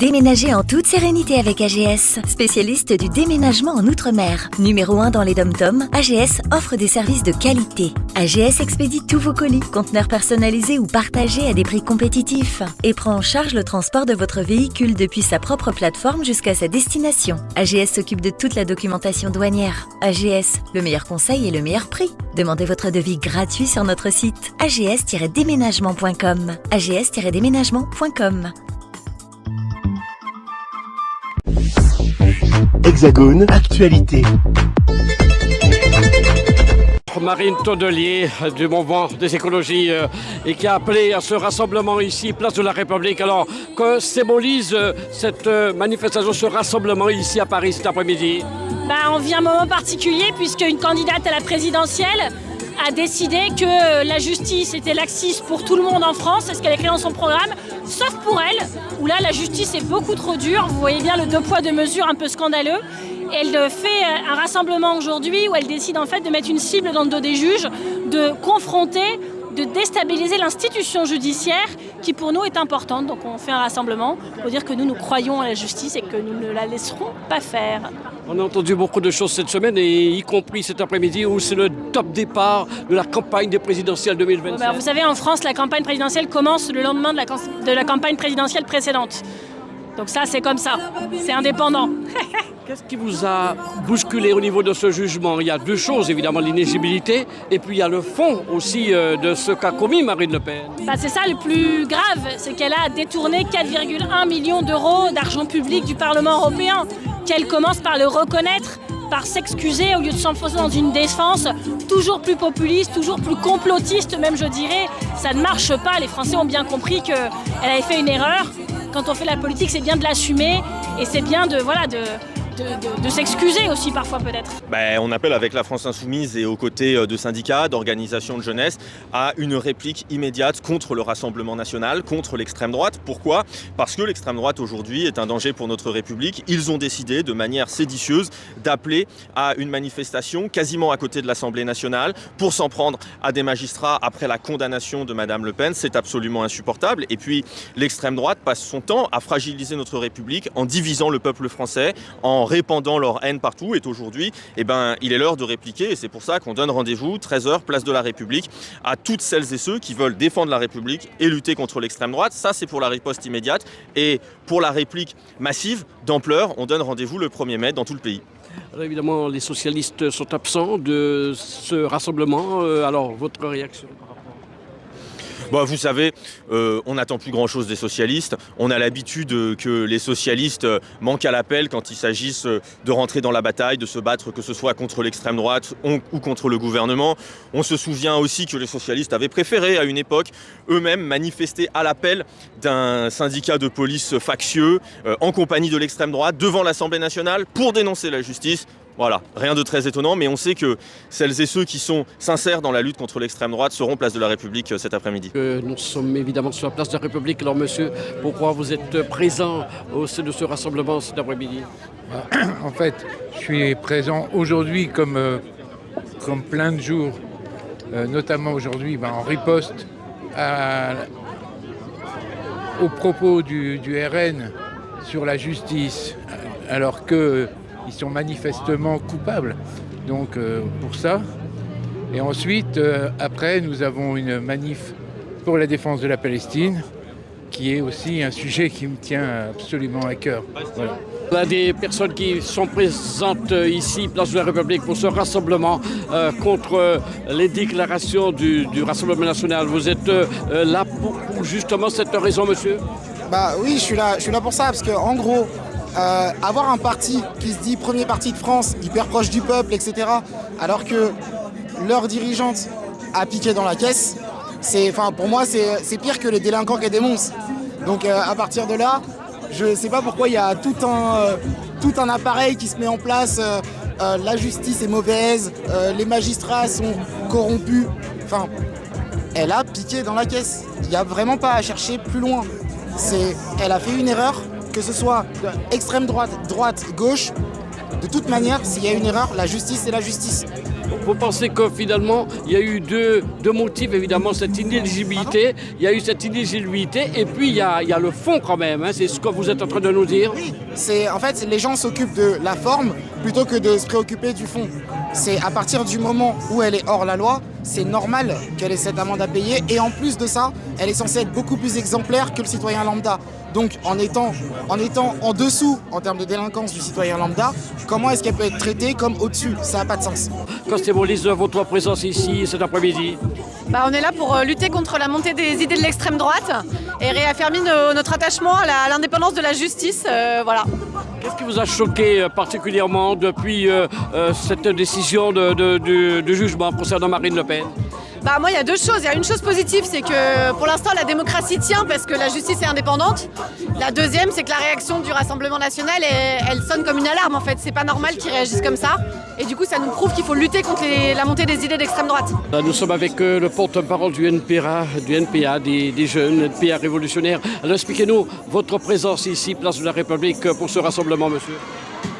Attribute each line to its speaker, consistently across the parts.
Speaker 1: Déménagez en toute sérénité avec AGS, spécialiste du déménagement en Outre-mer. Numéro 1 dans les DOM-TOM, AGS offre des services de qualité. AGS expédie tous vos colis, conteneurs personnalisés ou partagés à des prix compétitifs et prend en charge le transport de votre véhicule depuis sa propre plateforme jusqu'à sa destination. AGS s'occupe de toute la documentation douanière. AGS, le meilleur conseil et le meilleur prix. Demandez votre devis gratuit sur notre site ags-déménagement.com. ags-déménagement.com.
Speaker 2: Hexagone Actualité.
Speaker 3: Marine Tondelier du mouvement des écologies et qui a appelé à ce rassemblement ici, place de la République. Alors, que symbolise cette manifestation, ce rassemblement ici à Paris cet après-midi?
Speaker 4: On vit un moment particulier puisque une candidate à la présidentielle a décidé que la justice était laxiste pour tout le monde en France, c'est ce qu'elle a écrit dans son programme, sauf pour elle, où là la justice est beaucoup trop dure. Vous voyez bien le deux poids deux mesures un peu scandaleux. Elle fait un rassemblement aujourd'hui où elle décide en fait de mettre une cible dans le dos des juges, de confronter, de déstabiliser l'institution judiciaire qui pour nous est importante. Donc on fait un rassemblement pour dire que nous croyons à la justice et que nous ne la laisserons pas faire.
Speaker 3: On a entendu beaucoup de choses cette semaine, et y compris cet après-midi où c'est le top départ de la campagne des présidentielles 2027.
Speaker 4: Vous savez, en France, la campagne présidentielle commence le lendemain de la campagne présidentielle précédente. Donc ça, c'est comme ça, c'est indépendant.
Speaker 3: Qu'est-ce qui vous a bousculé au niveau de ce jugement? Il y a deux choses, évidemment, l'inéligibilité, et puis il y a le fond aussi de ce qu'a commis Marine Le Pen.
Speaker 4: C'est ça le plus grave, c'est qu'elle a détourné 4,1 millions d'euros d'argent public du Parlement européen, qu'elle commence par le reconnaître, par s'excuser au lieu de s'enfoncer dans une défense toujours plus populiste, toujours plus complotiste même je dirais. Ça ne marche pas, les Français ont bien compris qu'elle avait fait une erreur. Quand on fait la politique, c'est bien de l'assumer et c'est bien de s'excuser aussi parfois peut-être.
Speaker 5: On appelle avec la France Insoumise et aux côtés de syndicats, d'organisations de jeunesse à une réplique immédiate contre le Rassemblement national, contre l'extrême droite. Pourquoi ? Parce que l'extrême droite aujourd'hui est un danger pour notre République. Ils ont décidé de manière séditieuse d'appeler à une manifestation quasiment à côté de l'Assemblée nationale pour s'en prendre à des magistrats après la condamnation de Madame Le Pen. C'est absolument insupportable. Et puis l'extrême droite passe son temps à fragiliser notre République en divisant le peuple français, en répandant leur haine partout. Et aujourd'hui, il est l'heure de répliquer, et c'est pour ça qu'on donne rendez-vous 13h, place de la République, à toutes celles et ceux qui veulent défendre la République et lutter contre l'extrême droite. Ça, c'est pour la riposte immédiate, et pour la réplique massive, d'ampleur, on donne rendez-vous le 1er mai dans tout le pays.
Speaker 3: Alors évidemment, les socialistes sont absents de ce rassemblement. Alors, votre réaction?
Speaker 5: Vous savez, on n'attend plus grand-chose des socialistes. On a l'habitude que les socialistes manquent à l'appel quand il s'agit de rentrer dans la bataille, de se battre, que ce soit contre l'extrême droite ou contre le gouvernement. On se souvient aussi que les socialistes avaient préféré, à une époque, eux-mêmes manifester à l'appel d'un syndicat de police factieux, en compagnie de l'extrême droite, devant l'Assemblée nationale, pour dénoncer la justice. Voilà, rien de très étonnant, mais on sait que celles et ceux qui sont sincères dans la lutte contre l'extrême droite seront place de la République cet après-midi.
Speaker 3: Nous sommes évidemment sur la place de la République. Alors monsieur, pourquoi vous êtes présent au sein de ce rassemblement cet après-midi?
Speaker 6: En fait, je suis présent aujourd'hui comme plein de jours, notamment aujourd'hui en riposte aux propos du RN sur la justice, alors que ils sont manifestement coupables, donc pour ça. Et ensuite, après, nous avons une manif pour la défense de la Palestine, qui est aussi un sujet qui me tient absolument à cœur. Voilà.
Speaker 3: Il y a des personnes qui sont présentes ici, place de la République, pour ce rassemblement contre les déclarations du Rassemblement national. Vous êtes là pour justement cette raison, monsieur?
Speaker 7: Oui, je suis là pour ça, parce qu'en gros, avoir un parti qui se dit premier parti de France, hyper proche du peuple, etc., alors que leur dirigeante a piqué dans la caisse, pour moi, c'est pire que les délinquants qu'est des monstres. Donc à partir de là, je ne sais pas pourquoi il y a tout un appareil qui se met en place. La justice est mauvaise, les magistrats sont corrompus. Elle a piqué dans la caisse. Il n'y a vraiment pas à chercher plus loin. Elle a fait une erreur, que ce soit extrême droite, gauche. De toute manière, s'il y a une erreur, la justice, c'est la justice.
Speaker 3: Vous pensez que finalement, il y a eu deux motifs, évidemment, cette inéligibilité. Il y a eu cette inéligibilité et puis il y a le fond quand même. Hein, c'est ce que vous êtes en train de nous dire.
Speaker 7: Oui, en fait, les gens s'occupent de la forme plutôt que de se préoccuper du fond. C'est à partir du moment où elle est hors la loi, c'est normal qu'elle ait cette amende à payer. Et en plus de ça, elle est censée être beaucoup plus exemplaire que le citoyen lambda. Donc en étant en dessous en termes de délinquance du citoyen lambda, comment est-ce qu'elle peut être traitée comme au-dessus? Ça n'a pas de sens.
Speaker 3: Constable Lise, votre présence ici cet après-midi.
Speaker 8: On est là pour lutter contre la montée des idées de l'extrême droite et réaffirmer notre attachement à l'indépendance de la justice. Voilà.
Speaker 3: Qu'est-ce qui vous a choqué particulièrement depuis cette décision de jugement concernant Marine Le Pen?
Speaker 8: Moi, il y a deux choses. Il y a une chose positive, c'est que pour l'instant, la démocratie tient parce que la justice est indépendante. La deuxième, c'est que la réaction du Rassemblement national, elle sonne comme une alarme en fait. C'est pas normal qu'ils réagissent comme ça. Et du coup, ça nous prouve qu'il faut lutter contre la montée des idées d'extrême droite.
Speaker 3: Nous sommes avec le porte-parole du NPA, des jeunes, NPA révolutionnaires. Alors expliquez-nous votre présence ici, place de la République, pour ce rassemblement, monsieur.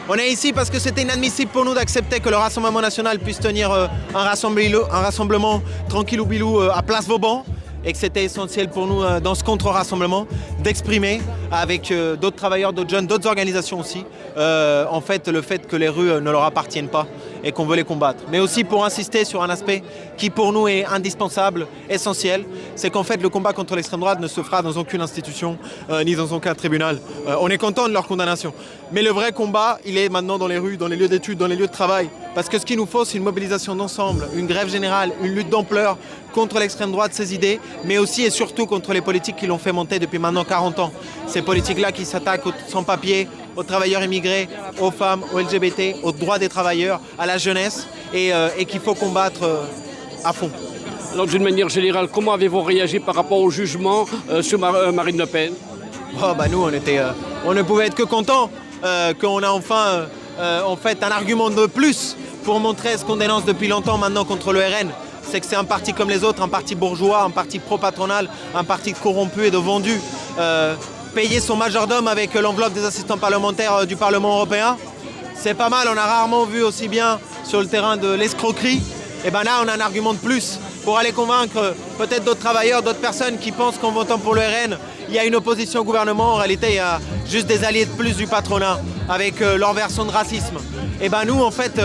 Speaker 9: On est ici parce que c'était inadmissible pour nous d'accepter que le Rassemblement national puisse tenir un rassemblement tranquille ou bilou à Place Vauban et que c'était essentiel pour nous dans ce contre-rassemblement d'exprimer avec d'autres travailleurs, d'autres jeunes, d'autres organisations aussi en fait le fait que les rues ne leur appartiennent pas et qu'on veut les combattre. Mais aussi pour insister sur un aspect qui pour nous est indispensable, essentiel, c'est qu'en fait le combat contre l'extrême droite ne se fera dans aucune institution ni dans aucun tribunal. On est content de leur condamnation. Mais le vrai combat, il est maintenant dans les rues, dans les lieux d'études, dans les lieux de travail. Parce que ce qu'il nous faut, c'est une mobilisation d'ensemble, une grève générale, une lutte d'ampleur contre l'extrême droite, ses idées, mais aussi et surtout contre les politiques qui l'ont fait monter depuis maintenant 40 ans. Ces politiques-là qui s'attaquent aux sans-papiers, aux travailleurs immigrés, aux femmes, aux LGBT, aux droits des travailleurs, à la jeunesse, et qu'il faut combattre à fond.
Speaker 3: Alors d'une manière générale, comment avez-vous réagi par rapport au jugement sur Marine Le Pen?
Speaker 9: Nous, on ne pouvait être que contents qu'on a enfin en fait un argument de plus pour montrer ce qu'on dénonce depuis longtemps maintenant contre le RN. C'est que c'est un parti comme les autres, un parti bourgeois, un parti pro-patronal, un parti corrompu et de vendu. Payer son majordome avec l'enveloppe des assistants parlementaires du Parlement européen, c'est pas mal. On a rarement vu aussi bien sur le terrain de l'escroquerie. Et là, on a un argument de plus pour aller convaincre peut-être d'autres travailleurs, d'autres personnes qui pensent qu'en votant pour le RN, il y a une opposition au gouvernement. En réalité, il y a juste des alliés de plus du patronat avec leur version de racisme. Nous, en fait,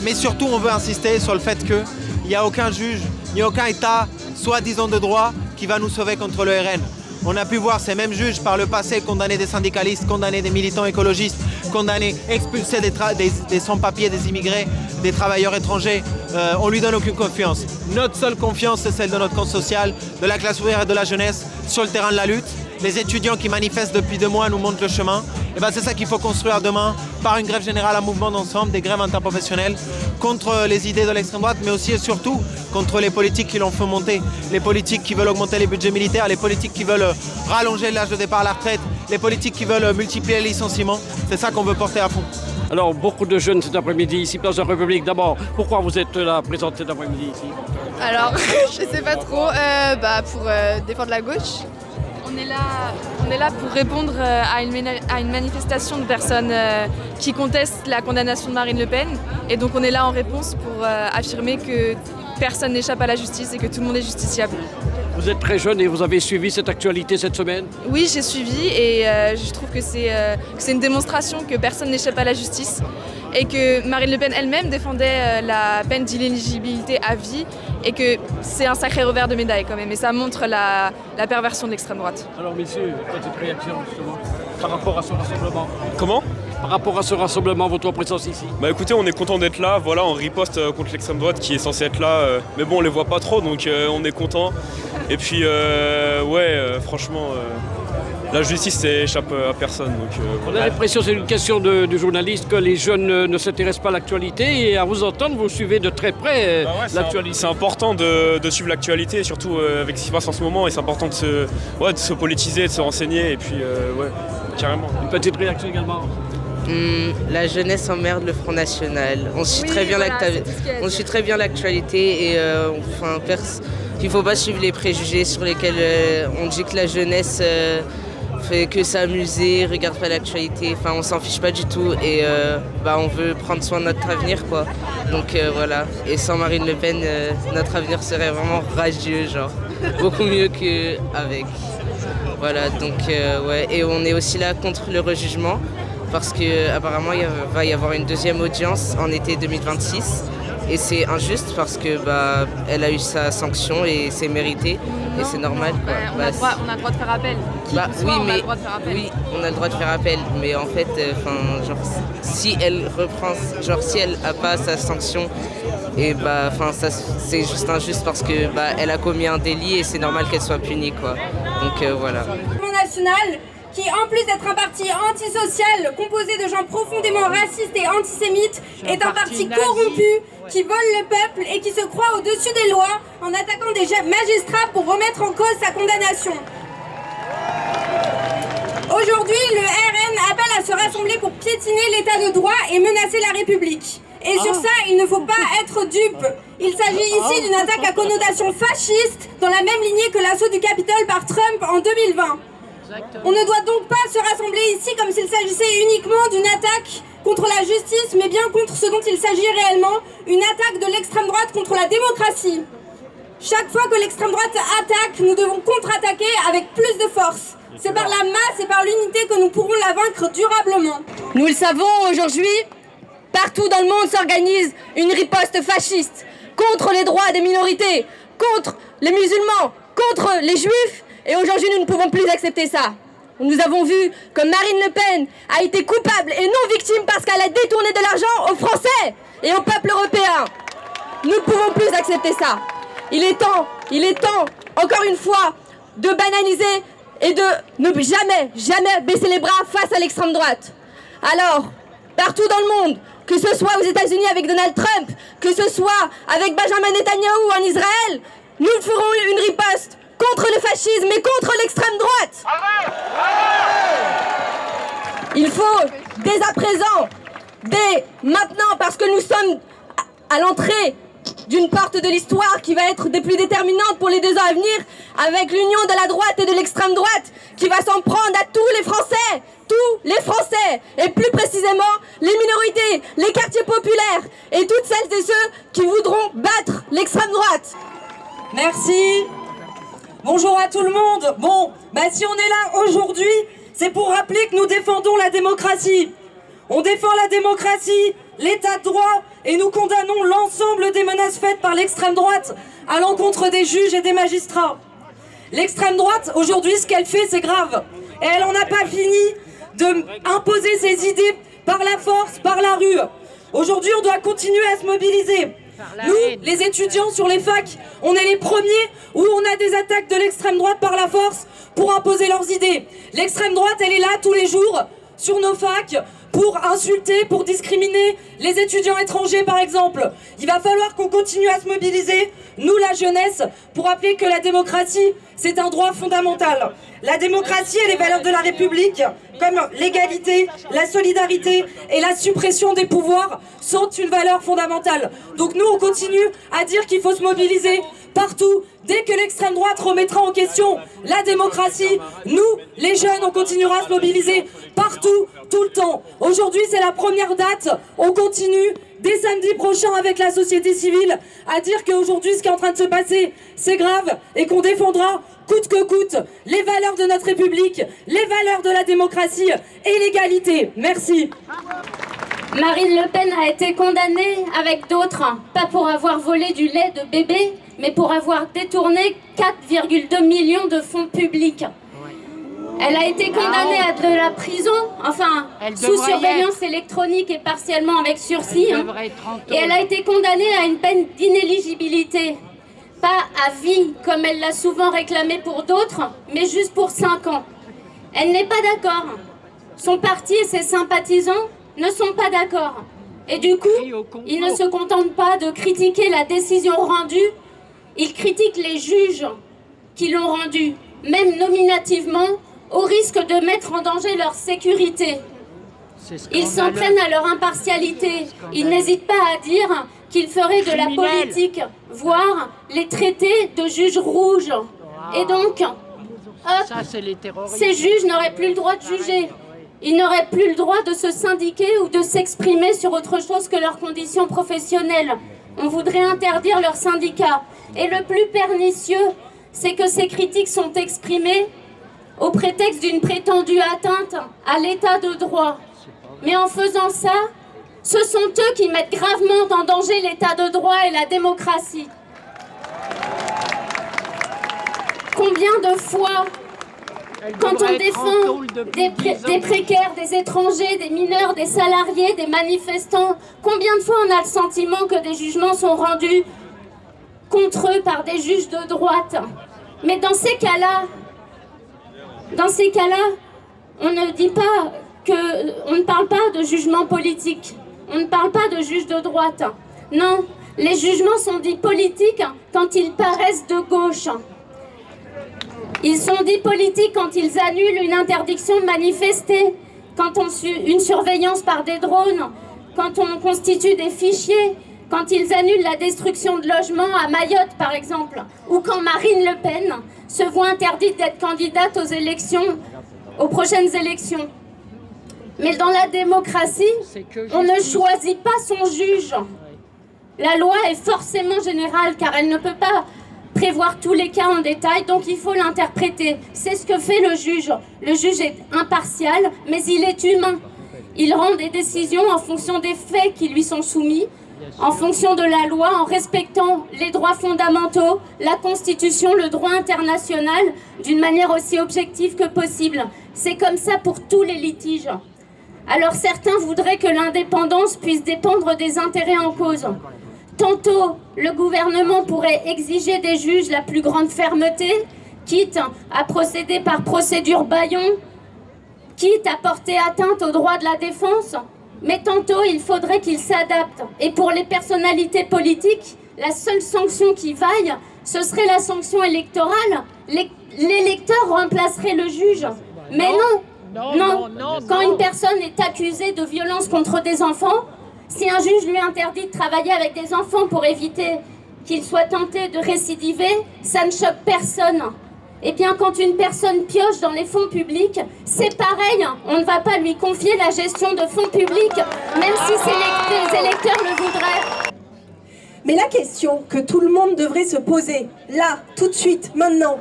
Speaker 9: mais surtout, on veut insister sur le fait qu'il n'y a aucun juge, il n'y a aucun État, soi-disant de droit, qui va nous sauver contre le RN. On a pu voir ces mêmes juges par le passé condamner des syndicalistes, condamner des militants écologistes, condamner, expulser des sans-papiers, des immigrés, des travailleurs étrangers. On lui donne aucune confiance. Notre seule confiance, c'est celle de notre camp social, de la classe ouvrière et de la jeunesse sur le terrain de la lutte. Les étudiants qui manifestent depuis 2 mois nous montrent le chemin. C'est ça qu'il faut construire demain par une grève générale, un mouvement d'ensemble, des grèves interprofessionnelles contre les idées de l'extrême droite, mais aussi et surtout contre les politiques qui l'ont fait monter, les politiques qui veulent augmenter les budgets militaires, les politiques qui veulent rallonger l'âge de départ à la retraite, les politiques qui veulent multiplier les licenciements. C'est ça qu'on veut porter à fond.
Speaker 3: Alors, beaucoup de jeunes cet après-midi ici, place de la République. D'abord, pourquoi vous êtes là, présente cet après-midi ici?
Speaker 10: Alors, je sais pas trop, pour défendre la gauche. On est là pour répondre à une manifestation de personnes qui contestent la condamnation de Marine Le Pen. Et donc on est là en réponse pour affirmer que personne n'échappe à la justice et que tout le monde est justiciable.
Speaker 3: Vous êtes très jeune et vous avez suivi cette actualité cette semaine?
Speaker 10: Oui, j'ai suivi et je trouve que c'est une démonstration que personne n'échappe à la justice et que Marine Le Pen elle-même défendait la peine d'inéligibilité à vie et que c'est un sacré revers de médaille quand même et ça montre la perversion de l'extrême droite.
Speaker 3: Alors messieurs, petite réaction justement par rapport à ce rassemblement.
Speaker 11: Comment?
Speaker 3: Par rapport à ce rassemblement, votre présence ici?
Speaker 11: Écoutez, on est content d'être là, voilà, on riposte contre l'extrême droite qui est censée être là, mais bon on les voit pas trop donc on est content. Et puis franchement la justice échappe à personne. Donc,
Speaker 3: on a l'impression, c'est une question de journaliste, que les jeunes ne s'intéressent pas à l'actualité et à vous entendre, vous suivez de très près l'actualité.
Speaker 11: C'est important de suivre l'actualité, surtout avec ce qui se passe en ce moment, et c'est important de se politiser, de se renseigner, et puis carrément.
Speaker 3: Une petite réaction également.
Speaker 12: La jeunesse emmerde le Front National. On suit très bien l'actualité et il ne faut pas suivre les préjugés sur lesquels on dit que la jeunesse fait que s'amuser, regarde pas l'actualité, enfin on s'en fiche pas du tout et on veut prendre soin de notre avenir quoi. Donc voilà, et sans Marine Le Pen, notre avenir serait vraiment radieux, genre beaucoup mieux qu'avec. Voilà, donc ouais, et on est aussi là contre le rejugement parce qu'apparemment il va y avoir une deuxième audience en été 2026. Et c'est injuste parce que elle a eu sa sanction et c'est mérité et c'est normal. Quoi.
Speaker 10: On a le droit de faire appel.
Speaker 12: Oui, on a le droit de faire appel. Oui, on a le droit de faire appel. Mais en fait, si elle reprend, si elle n'a pas sa sanction, et c'est juste injuste parce que elle a commis un délit et c'est normal qu'elle soit punie, quoi. Donc voilà.
Speaker 13: National, qui en plus d'être un parti antisocial composé de gens profondément racistes et antisémites, est un parti corrompu qui vole le peuple et qui se croit au-dessus des lois en attaquant des magistrats pour remettre en cause sa condamnation. Aujourd'hui, le RN appelle à se rassembler pour piétiner l'état de droit et menacer la République. Et sur ça, il ne faut pas être dupe. Il s'agit ici d'une attaque à connotation fasciste dans la même lignée que l'assaut du Capitole par Trump en 2020. On ne doit donc pas se rassembler ici comme s'il s'agissait uniquement d'une attaque contre la justice, mais bien contre ce dont il s'agit réellement, une attaque de l'extrême droite contre la démocratie. Chaque fois que l'extrême droite attaque, nous devons contre-attaquer avec plus de force. C'est par la masse et par l'unité que nous pourrons la vaincre durablement.
Speaker 14: Nous le savons aujourd'hui, partout dans le monde s'organise une riposte fasciste contre les droits des minorités, contre les musulmans, contre les juifs. Et aujourd'hui, nous ne pouvons plus accepter ça. Nous avons vu que Marine Le Pen a été coupable et non victime parce qu'elle a détourné de l'argent aux Français et au peuple européen. Nous ne pouvons plus accepter ça. Il est temps, encore une fois, de banaliser et de ne jamais baisser les bras face à l'extrême droite. Alors, partout dans le monde, que ce soit aux États-Unis avec Donald Trump, que ce soit avec Benjamin Netanyahou en Israël, nous ferons une riposte contre le fascisme et contre l'extrême droite. Il faut, dès à présent, dès maintenant, parce que nous sommes à l'entrée d'une porte de l'histoire qui va être des plus déterminantes pour les 2 ans à venir, avec l'union de la droite et de l'extrême droite, qui va s'en prendre à tous les Français, et plus précisément les minorités, les quartiers populaires, et toutes celles et ceux qui voudront battre l'extrême droite.
Speaker 15: Merci. Bonjour à tout le monde. Si on est là aujourd'hui, c'est pour rappeler que nous défendons la démocratie. On défend la démocratie, l'état de droit, et nous condamnons l'ensemble des menaces faites par l'extrême droite à l'encontre des juges et des magistrats. L'extrême droite, aujourd'hui, ce qu'elle fait, c'est grave. Et elle n'en a pas fini d'imposer ses idées par la force, par la rue. Aujourd'hui, on doit continuer à se mobiliser. Nous, les étudiants sur les facs, on est les premiers où on a des attaques de l'extrême droite par la force pour imposer leurs idées. L'extrême droite, elle est là tous les jours sur nos facs pour insulter, pour discriminer les étudiants étrangers par exemple. Il va falloir qu'on continue à se mobiliser, nous la jeunesse, pour rappeler que la démocratie, c'est un droit fondamental. La démocratie et les valeurs de la République, comme l'égalité, la solidarité et la suppression des pouvoirs, sont une valeur fondamentale. Donc nous, on continue à dire qu'il faut se mobiliser partout. Dès que l'extrême droite remettra en question la démocratie, nous, les jeunes, on continuera à se mobiliser partout, tout le temps. Aujourd'hui, c'est la première date. On continue dès samedi prochain avec la société civile à dire qu'aujourd'hui, ce qui est en train de se passer, c'est grave et qu'on défendra coûte que coûte les valeurs de notre République, les valeurs de la démocratie et l'égalité. Merci.
Speaker 16: Marine Le Pen a été condamnée avec d'autres, pas pour avoir volé du lait de bébé, mais pour avoir détourné 4,2 millions de fonds publics. Elle a été condamnée à de la prison, sous surveillance électronique et partiellement avec sursis. Et elle a été condamnée à une peine d'inéligibilité. Pas à vie, comme elle l'a souvent réclamé pour d'autres, mais juste pour 5 ans. Elle n'est pas d'accord. Son parti et ses sympathisants ne sont pas d'accord. Et du coup, ils ne se contentent pas de critiquer la décision rendue, ils critiquent les juges qui l'ont rendue, même nominativement, au risque de mettre en danger leur sécurité. Ils s'en prennent à leur impartialité. Ils n'hésitent pas à dire qu'ils feraient de la politique, voire les traiter de juges rouges. Et donc, hop, ces juges n'auraient plus le droit de juger. Ils n'auraient plus le droit de se syndiquer ou de s'exprimer sur autre chose que leurs conditions professionnelles. On voudrait interdire leurs syndicats. Et le plus pernicieux, c'est que ces critiques sont exprimées au prétexte d'une prétendue atteinte à l'état de droit. Mais en faisant ça, ce sont eux qui mettent gravement en danger l'état de droit et la démocratie. Combien de fois, quand on défend des précaires, des étrangers, des mineurs, des salariés, des manifestants, combien de fois on a le sentiment que des jugements sont rendus contre eux par des juges de droite? Mais dans ces cas-là, on ne parle pas de jugement politique. On ne parle pas de juges de droite. Non, les jugements sont dits politiques quand ils paraissent de gauche. Ils sont dits politiques quand ils annulent une interdiction de manifester, quand une surveillance par des drones, quand on constitue des fichiers, quand ils annulent la destruction de logements à Mayotte, par exemple, ou quand Marine Le Pen se voit interdite d'être candidate aux prochaines élections. Mais dans la démocratie, on ne choisit pas son juge. La loi est forcément générale, car elle ne peut pas prévoir tous les cas en détail, donc il faut l'interpréter. C'est ce que fait le juge. Le juge est impartial, mais il est humain. Il rend des décisions en fonction des faits qui lui sont soumis, en fonction de la loi, en respectant les droits fondamentaux, la Constitution, le droit international, d'une manière aussi objective que possible. C'est comme ça pour tous les litiges. Alors certains voudraient que l'indépendance puisse dépendre des intérêts en cause. Tantôt, le gouvernement pourrait exiger des juges la plus grande fermeté, quitte à procéder par procédure bâillon, quitte à porter atteinte aux droits de la défense, mais tantôt il faudrait qu'ils s'adaptent. Et pour les personnalités politiques, la seule sanction qui vaille, ce serait la sanction électorale. L'électeur remplacerait le juge. Mais non. Quand une personne est accusée de violence contre des enfants, si un juge lui interdit de travailler avec des enfants pour éviter qu'il soit tenté de récidiver, ça ne choque personne. Eh bien, quand une personne pioche dans les fonds publics, c'est pareil, on ne va pas lui confier la gestion de fonds publics, même si les électeurs le voudraient.
Speaker 17: Mais la question que tout le monde devrait se poser, là, tout de suite, maintenant,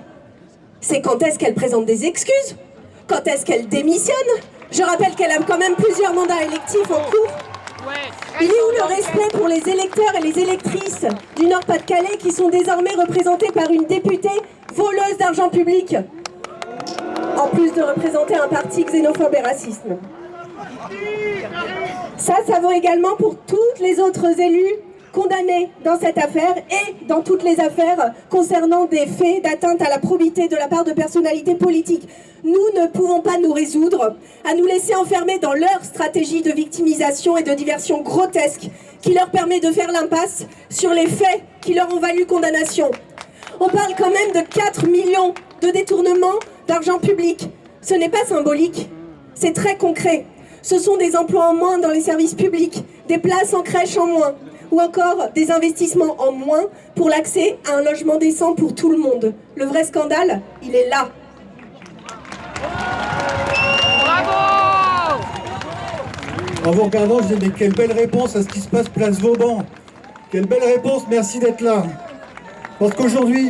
Speaker 17: c'est quand est-ce qu'elle présente des excuses? Quand est-ce qu'elle démissionne? Je rappelle qu'elle a quand même plusieurs mandats électifs en cours. Il est où le respect pour les électeurs et les électrices du Nord-Pas-de-Calais qui sont désormais représentés par une députée voleuse d'argent public, en plus de représenter un parti xénophobe et raciste? Ça vaut également pour toutes les autres élus condamnés dans cette affaire et dans toutes les affaires concernant des faits d'atteinte à la probité de la part de personnalités politiques. Nous ne pouvons pas nous résoudre à nous laisser enfermer dans leur stratégie de victimisation et de diversion grotesque qui leur permet de faire l'impasse sur les faits qui leur ont valu condamnation. On parle quand même de 4 millions de détournements d'argent public. Ce n'est pas symbolique, c'est très concret. Ce sont des emplois en moins dans les services publics, des places en crèche en moins, ou encore des investissements en moins pour l'accès à un logement décent pour tout le monde. Le vrai scandale, il est là.
Speaker 18: Bravo! En vous regardant, je disais, mais quelle belle réponse à ce qui se passe place Vauban. Quelle belle réponse, merci d'être là. Parce qu'aujourd'hui,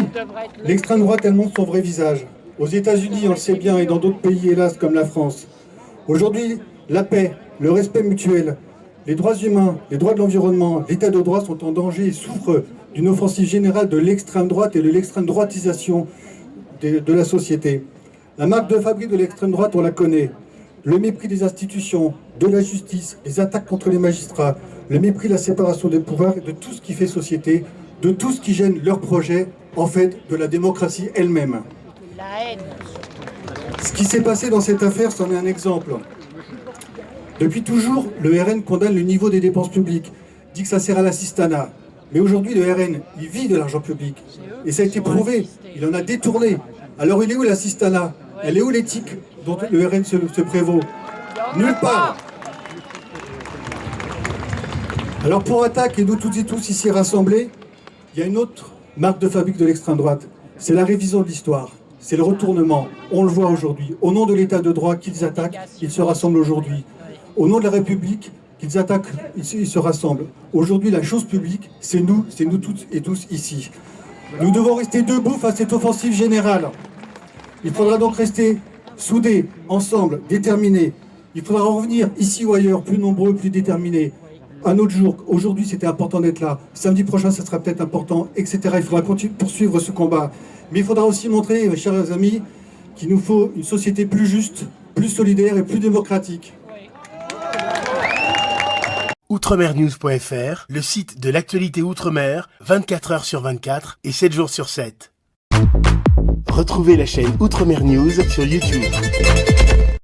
Speaker 18: l'extrême droite, elle montre son vrai visage. Aux États-Unis, on le sait bien, et dans d'autres pays, hélas, comme la France. Aujourd'hui, la paix, le respect mutuel, les droits humains, les droits de l'environnement, l'état de droit sont en danger et souffrent d'une offensive générale de l'extrême droite et de l'extrême droitisation de la société. La marque de fabrique de l'extrême droite, on la connaît. Le mépris des institutions, de la justice, les attaques contre les magistrats, le mépris de la séparation des pouvoirs et de tout ce qui fait société, de tout ce qui gêne leur projet, en fait, de la démocratie elle-même. La haine. Ce qui s'est passé dans cette affaire, c'en est un exemple. Depuis toujours, le RN condamne le niveau des dépenses publiques, dit que ça sert à l'assistanat. Mais aujourd'hui, le RN, il vit de l'argent public. Et ça a été prouvé, il en a détourné. Alors il est où l'assistanat? Elle est où l'éthique dont le RN se prévaut? Nulle part. Alors pour Attaque et nous toutes et tous ici rassemblés, il y a une autre marque de fabrique de l'extrême droite. C'est la révision de l'histoire. c'est le retournement. On le voit aujourd'hui. Au nom de l'état de droit qu'ils attaquent, ils se rassemblent aujourd'hui. Au nom de la République qu'ils attaquent, ils se rassemblent. Aujourd'hui, la chose publique, c'est nous toutes et tous ici. Nous devons rester debout face à cette offensive générale. Il faudra donc rester soudés, ensemble, déterminés. Il faudra revenir ici ou ailleurs, plus nombreux, plus déterminés. Un autre jour, aujourd'hui c'était important d'être là, samedi prochain ça sera peut-être important, etc. Il faudra continuer, poursuivre ce combat. Mais il faudra aussi montrer, mes chers amis, qu'il nous faut une société plus juste, plus solidaire et plus démocratique.
Speaker 2: Outremernews.fr, le site de l'actualité Outre-mer, 24 heures sur 24 et 7 jours sur 7. Retrouvez la chaîne Outremer News sur YouTube.